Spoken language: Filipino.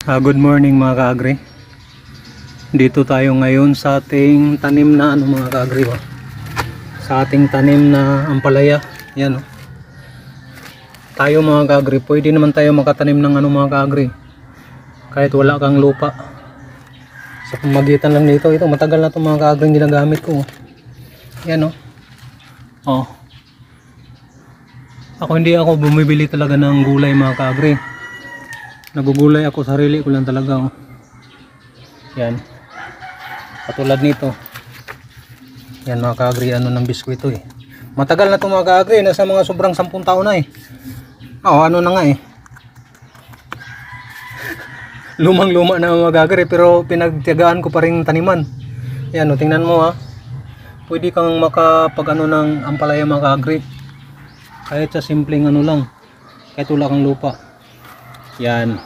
Good morning mga kaagri. Dito tayo ngayon sa ating tanim na mga kaagri ba? Sa ating tanim na ampalaya. Yan oh. Tayo mga kaagri, pwede naman tayo makatanim ng mga kaagri. Kahit wala kang lupa. Sa pamagitan lang dito, ito matagal na itong mga kaagri ginagamit ko. Yan oh. Oh. Hindi ako bumibili talaga ng gulay mga kaagri. Nagugulay ako, sarili ko lang talaga oh. Yan. Katulad nito. Yan mga kaagri, ng biskwito eh. Matagal na ito mga kaagri, nasa mga sobrang 10 taon na eh. Na nga eh. Lumang-luma na mga kaagri, pero pinagtiyagaan ko pa rin taniman. Yan oh, tingnan mo ha. Pwede kang makapag ng ampalaya mga kaagri. Kahit sa simpleng lang. Kahit wala kang lupa. Yan.